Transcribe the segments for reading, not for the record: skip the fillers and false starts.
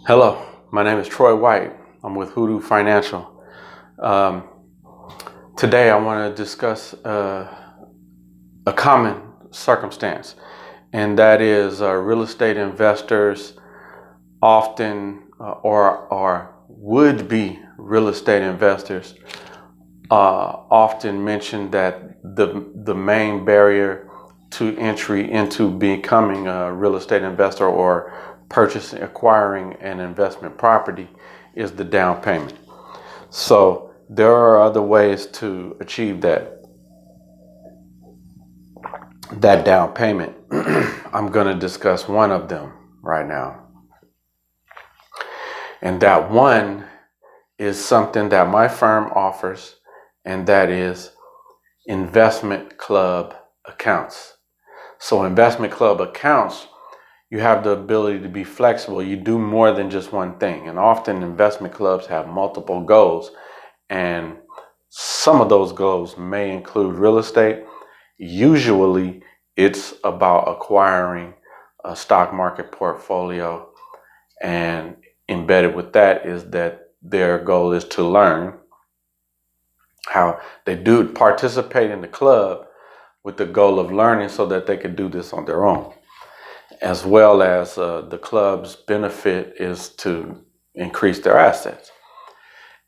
Hello, my name is Troy White. I'm with Hoodoo Financial. Um, Today I want to discuss a common circumstance, and that is real estate investors often, or would-be real estate investors, often mention that the main barrier to entry into becoming a real estate investor or acquiring an investment property is the down payment. So there are other ways to achieve that down payment. I'm going to discuss one of them right now. And that one is something that my firm offers, and that is investment club accounts. So investment club accounts, you have the ability to be flexible. You do more than just one thing. And often investment clubs have multiple goals, and some of those goals may include real estate. Usually it's about acquiring a stock market portfolio, and embedded with that is that their goal is to learn how they do participate in the club with the goal of learning so that they can do this on their own, as well as the club's benefit is to increase their assets.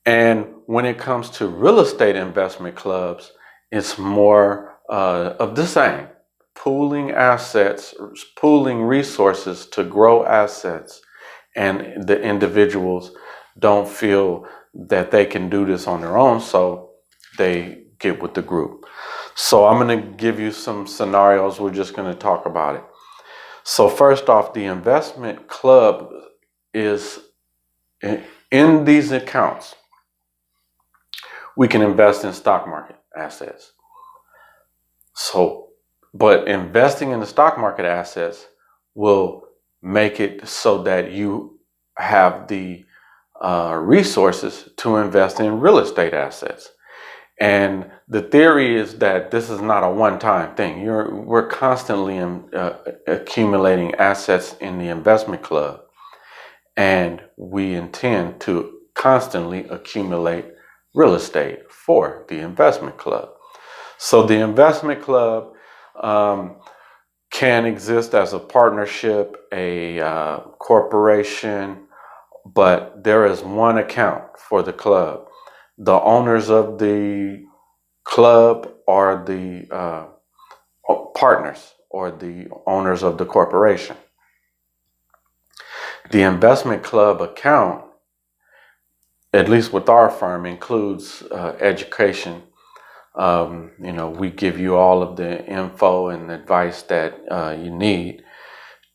And when it comes to real estate investment clubs, it's more of the same. Pooling assets, pooling resources to grow assets, and the individuals don't feel that they can do this on their own, so they get with the group. So I'm going to give you some scenarios. We're just going to talk about it. So first off, the investment club is in these accounts. We can invest in stock market assets. But investing in the stock market assets will make it so that you have the resources to invest in real estate assets. And the theory is that this is not a one-time thing. We're constantly accumulating assets in the investment club, and we intend to constantly accumulate real estate for the investment club. So the investment club can exist as a partnership, a corporation, but there is one account for the club. The owners of the club are the partners or the owners of the corporation. The investment club account, at least with our firm, includes education. We give you all of the info and advice that you need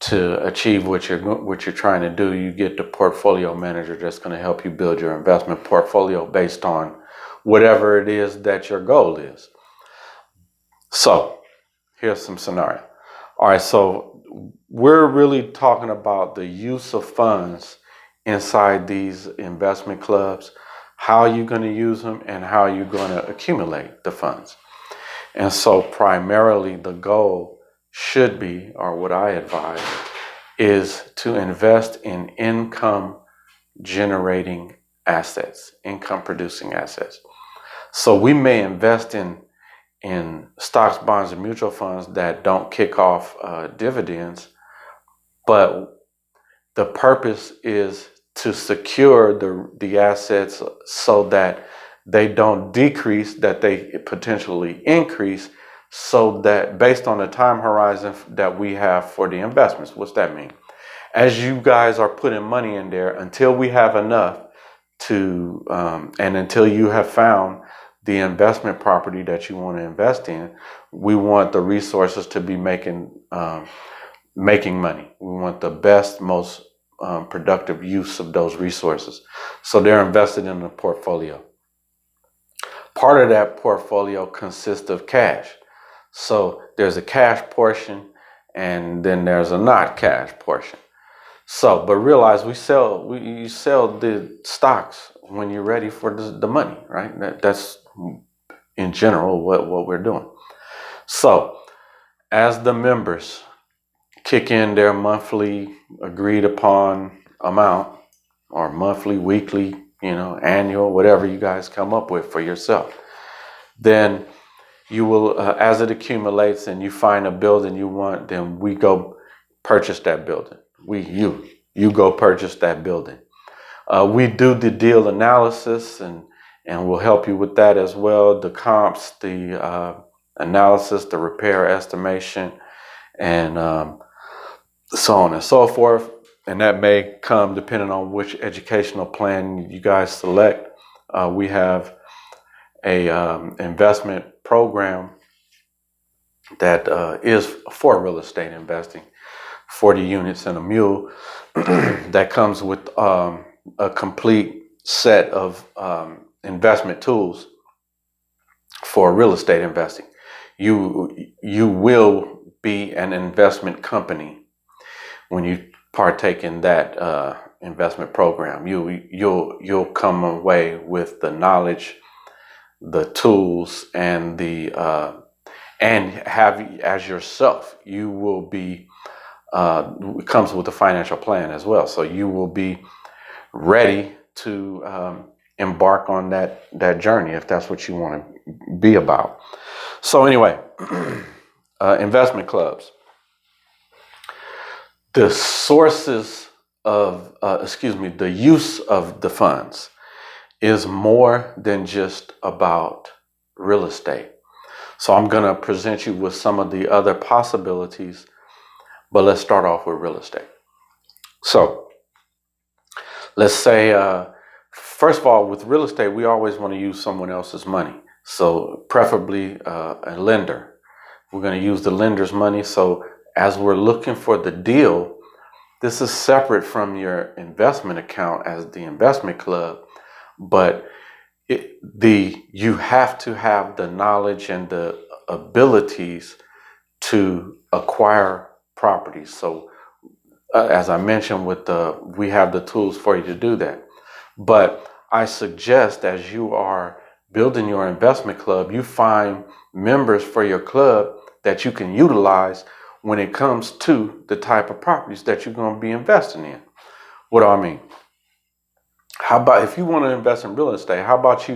to achieve what you're trying to do. You get the portfolio manager that's going to help you build your investment portfolio based on whatever it is that your goal is. So here's some scenario. All right, so we're really talking about the use of funds inside these investment clubs, how you're going to use them, and how you're going to accumulate the funds. And so primarily the goal should be, or what I advise, is to invest in income generating assets, income producing assets. So we may invest in stocks, bonds, and mutual funds that don't kick off dividends, but the purpose is to secure the assets so that they don't decrease, that they potentially increase, so that based on the time horizon that we have for the investments. What's that mean? As you guys are putting money in there, until we have enough to, and until you have found the investment property that you want to invest in, we want the resources to be making money. We want the best, most productive use of those resources. So they're invested in a portfolio. Part of that portfolio consists of cash. So there's a cash portion, and then there's a not cash portion. So, but realize you sell the stocks when you're ready for the money, right? That's in general what we're doing. So as the members kick in their monthly agreed upon amount, or monthly, weekly, annual, whatever you guys come up with for yourself. Then you will, as it accumulates and you find a building you want, then we go purchase that building. You go purchase that building. We do the deal analysis and we'll help you with that as well. The comps, the analysis, the repair estimation, and so on and so forth. And that may come depending on which educational plan you guys select. We have a investment program that is for real estate investing, 40 units and a mule, that comes with a complete set of investment tools for real estate investing. You will be an investment company when you partake in that investment program. You'll come away with the knowledge, the tools, and and have as yourself. You will be. It comes with a financial plan as well, so you will be ready to embark on that journey if that's what you want to be about. So anyway, investment clubs. The sources of, the use of the funds is more than just about real estate. So I'm going to present you with some of the other possibilities, but let's start off with real estate. So let's say, first of all, with real estate, we always want to use someone else's money. So preferably a lender. We're going to use the lender's money. So as we're looking for the deal, this is separate from your investment account as the investment club, but you have to have the knowledge and the abilities to acquire properties. So as I mentioned, we have the tools for you to do that. But I suggest as you are building your investment club, you find members for your club that you can utilize when it comes to the type of properties that you're going to be investing in. What do I mean? How about if you want to invest in real estate, how about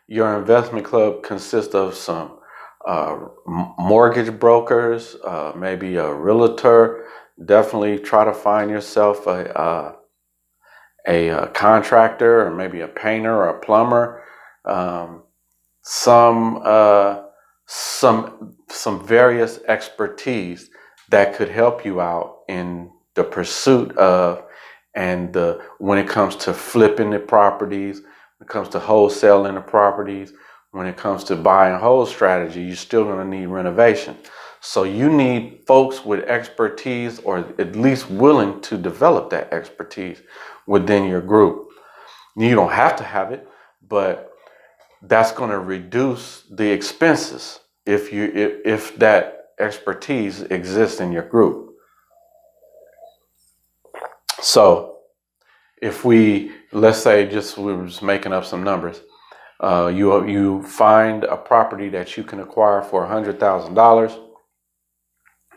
your investment club consists of some mortgage brokers, maybe a realtor. Definitely try to find yourself a contractor, or maybe a painter or a plumber. Some various expertise that could help you out in the pursuit of when it comes to flipping the properties, when it comes to wholesaling the properties, when it comes to buy and hold strategy, you're still going to need renovation. So you need folks with expertise, or at least willing to develop that expertise within your group. You don't have to have it, but that's going to reduce the expenses if that expertise exists in your group. So if let's say we were just making up some numbers, you find a property that you can acquire for $100,000.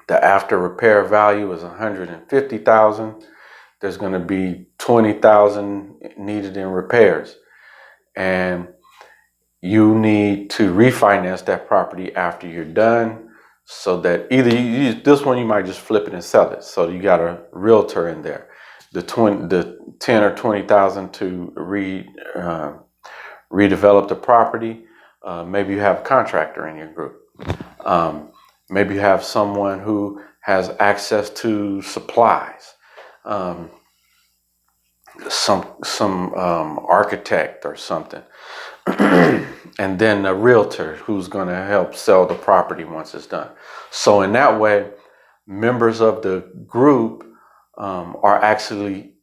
The after repair value is $150,000. There's going to be $20,000 needed in repairs, and you need to refinance that property after you're done. So that either this one you might just flip it and sell it. So you got a realtor in there. The 10 or 20,000 to redevelop the property. Maybe you have a contractor in your group. Maybe you have someone who has access to supplies. Some architect or something. And then a realtor who's going to help sell the property once it's done. So in that way, members of the group are actually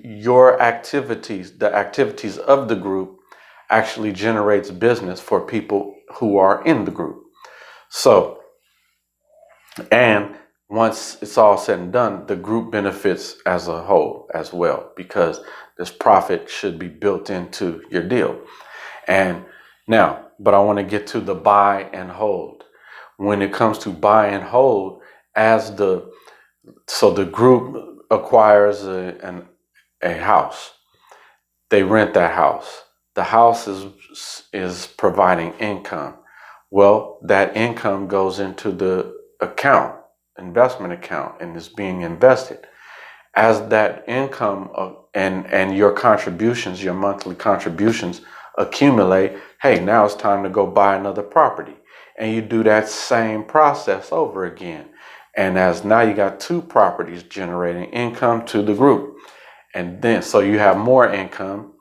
your activities, the activities of the group actually generates business for people who are in the group. So, and once it's all said and done, the group benefits as a whole as well, because this profit should be built into your deal. And now, but I want to get to the buy and hold. When it comes to buy and hold, so the group acquires a house. they rent that house. The house is providing income. Well, that income goes into the account, investment account, and is being invested. As that income and your contributions, your monthly contributions accumulate, hey, now it's time to go buy another property. And you do that same process over again. And as now you got two properties generating income to the group. And then so you have more income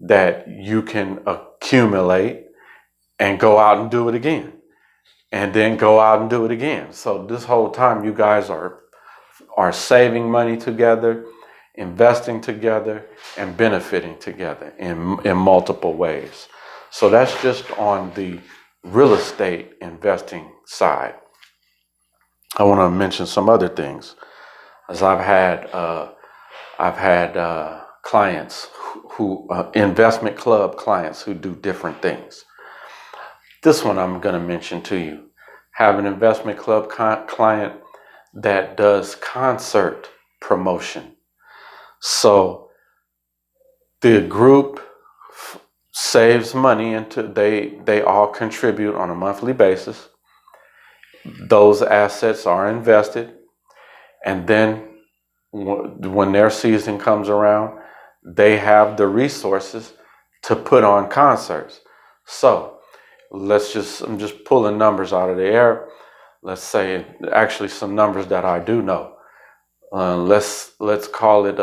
that you can accumulate and go out and do it again. And then go out and do it again. So this whole time you guys are saving money together, investing together, and benefiting together in multiple ways. So that's just on the real estate investing side. I want to mention some other things, as I've had clients who investment club clients who do different things. This one I'm going to mention to you. Have an investment club client that does concert promotion. So the group saves money into they all contribute on a monthly basis. Those assets are invested, and then when their season comes around, they have the resources to put on concerts. So I'm just pulling numbers out of the air. Let's say actually some numbers that I do know. Let's call it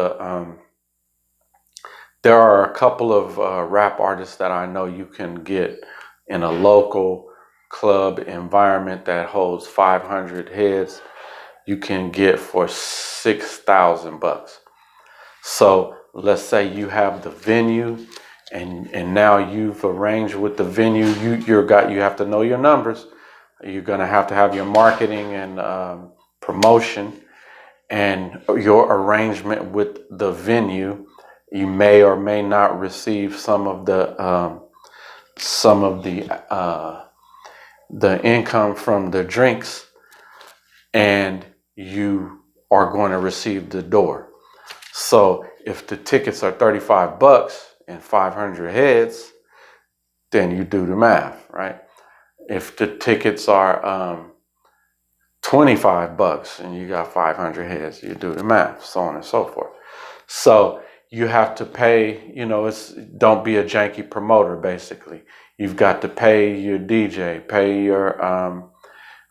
there are a couple of rap artists that I know you can get in a local club environment that holds 500 heads. You can get for $6,000. So let's say you have the venue, and now you've arranged with the venue. You have to know your numbers. You're gonna have to have your marketing and promotion and your arrangement with the venue. You may or may not receive some of the income from the drinks, and you are going to receive the door. So if the tickets are $35 and 500 heads, then you do the math, right? If the tickets are $25 and you got 500 heads, you do the math, so on and so forth. So you have to pay, don't be a janky promoter, basically. You've got to pay your DJ, pay your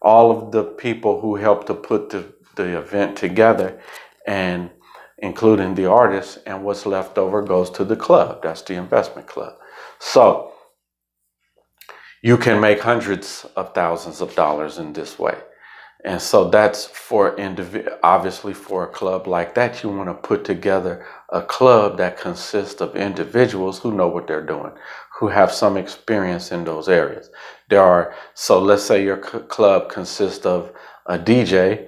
all of the people who help to put the event together, and including the artists, and what's left over goes to the club. That's the investment club. So you can make hundreds of thousands of dollars in this way. And so that's obviously for a club like that, you want to put together a club that consists of individuals who know what they're doing, who have some experience in those areas. So let's say your club consists of a DJ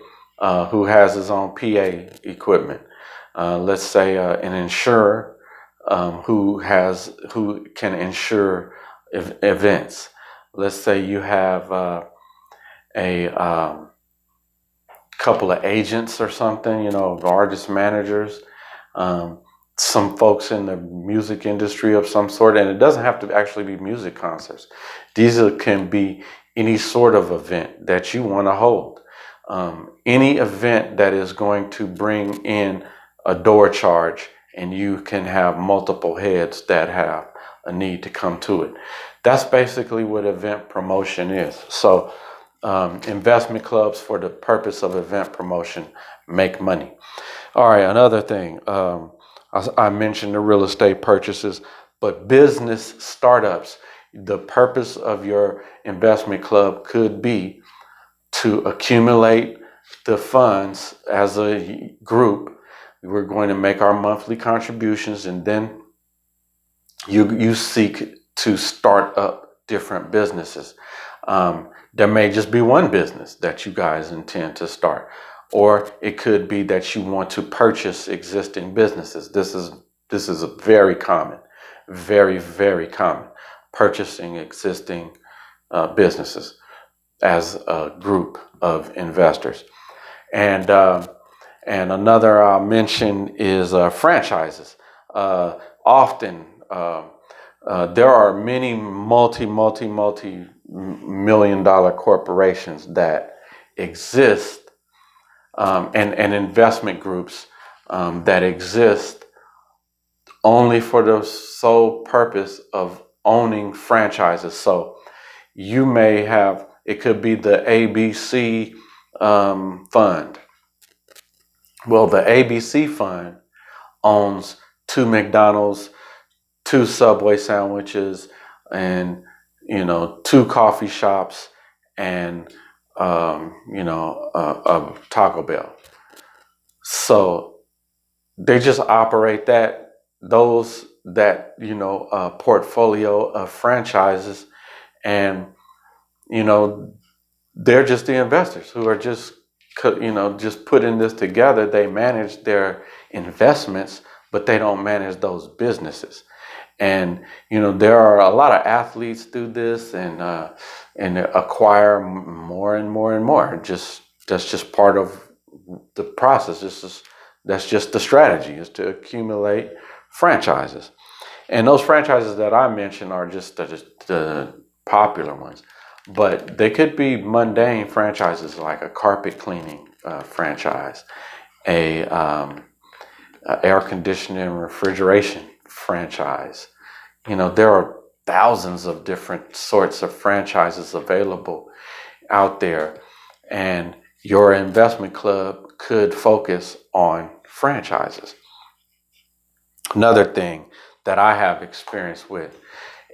who has his own PA equipment. Let's say an insurer who can insure events. Let's say you have a couple of agents or something, artist managers, some folks in the music industry of some sort. And it doesn't have to actually be music concerts. These can be any sort of event that you want to hold. Any event that is going to bring in a door charge, and you can have multiple heads that have a need to come to it. That's basically what event promotion is. So investment clubs, for the purpose of event promotion, make money. All right, another thing. I mentioned the real estate purchases, but business startups, the purpose of your investment club could be to accumulate the funds as a group. We're going to make our monthly contributions, and then you seek to start up different businesses. There may just be one business that you guys intend to start, or it could be that you want to purchase existing businesses. This is a very common, very, very common, purchasing existing businesses as a group of investors. And another I'll mention is franchises. often there are many multi-million dollar corporations that exist, and investment groups that exist only for the sole purpose of owning franchises. So you may have, it could be the ABC fund. Well, the ABC fund owns two McDonald's, two Subway sandwiches, and two coffee shops, and a Taco Bell. So they just operate that portfolio of franchises, and they're just the investors who are just putting this together. They manage their investments, but they don't manage those businesses. And there are a lot of athletes do this, and acquire more and more and more. That's just part of the process. That's just the strategy, is to accumulate franchises. And those franchises that I mentioned are just the popular ones, but they could be mundane franchises, like a carpet cleaning franchise, a air conditioning and refrigeration franchise. There are thousands of different sorts of franchises available out there, and your investment club could focus on franchises. Another thing that I have experience with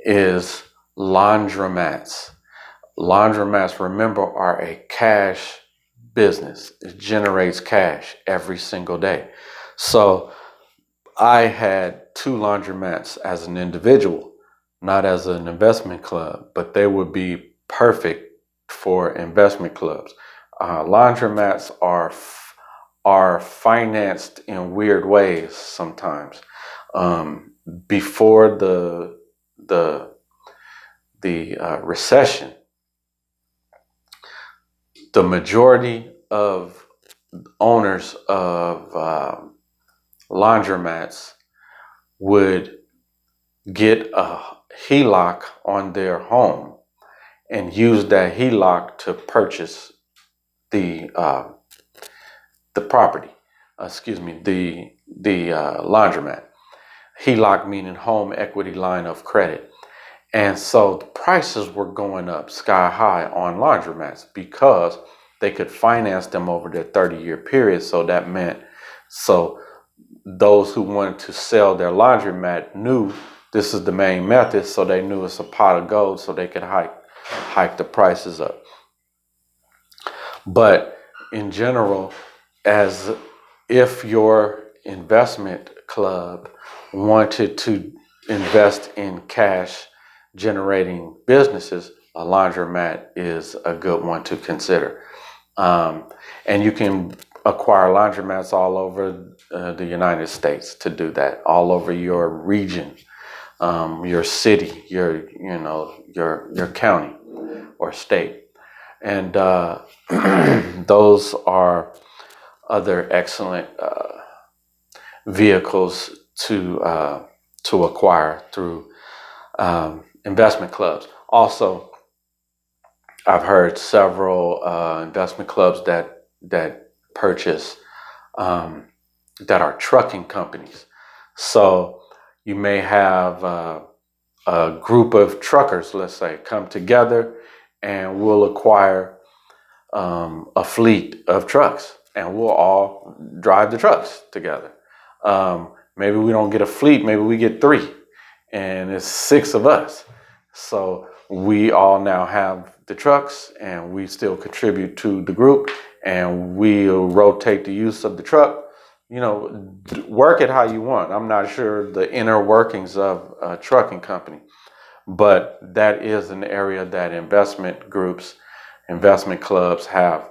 is laundromats. Laundromats, remember, are a cash business. It generates cash every single day. So I had two laundromats as an individual, not as an investment club, but they would be perfect for investment clubs. Laundromats are financed in weird ways sometimes. Before the recession, the majority of owners of laundromats would get a HELOC on their home and use that HELOC to purchase the property. The laundromat. HELOC meaning home equity line of credit. And so the prices were going up sky high on laundromats because they could finance them over their 30-year period. So that meant, those who wanted to sell their laundromat knew this is the main method, so they knew it's a pot of gold, so they could hike the prices up. But in general, as if your investment club wanted to invest in cash generating businesses, a laundromat is a good one to consider. And you can acquire laundromats all over the United States to do that, all over your region, your city, your county or state. And those are other excellent vehicles to acquire through investment clubs. Also, I've heard several investment clubs that purchase that are trucking companies. So you may have a group of truckers, let's say, come together, and we'll acquire a fleet of trucks, and we'll all drive the trucks together. Maybe we don't get a fleet, maybe we get 3, and it's 6 of us. So we all now have the trucks, and we still contribute to the group, and we'll rotate the use of the truck. Work it how you want. I'm not sure the inner workings of a trucking company, but that is an area that investment groups, investment clubs have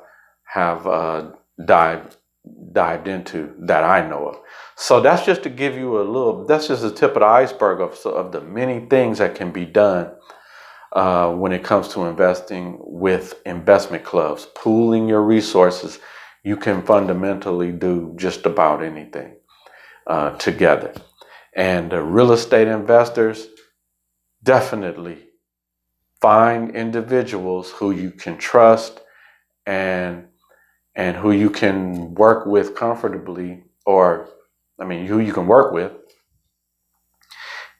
dived into, that I know of. So that's just to give you that's just the tip of the iceberg of the many things that can be done when it comes to investing with investment clubs. Pooling your resources, you can fundamentally do just about anything together. And real estate investors, definitely find individuals who you can trust and who you can work with comfortably, or who you can work with,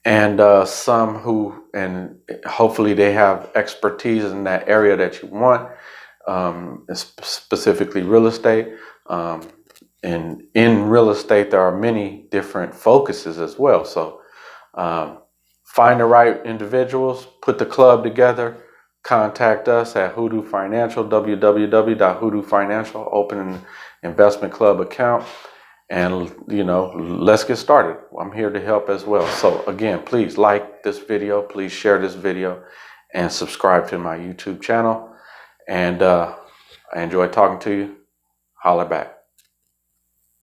and some who, and hopefully they have expertise in that area that you want, specifically real estate. And in real estate, there are many different focuses as well. So find the right individuals, put the club together, contact us at Hoodoo Financial, www.hoodoo.financial, open an investment club account, and let's get started. I'm here to help as well. So again, please like this video, please share this video, and subscribe to my YouTube channel. And I enjoy talking to you. Holler back.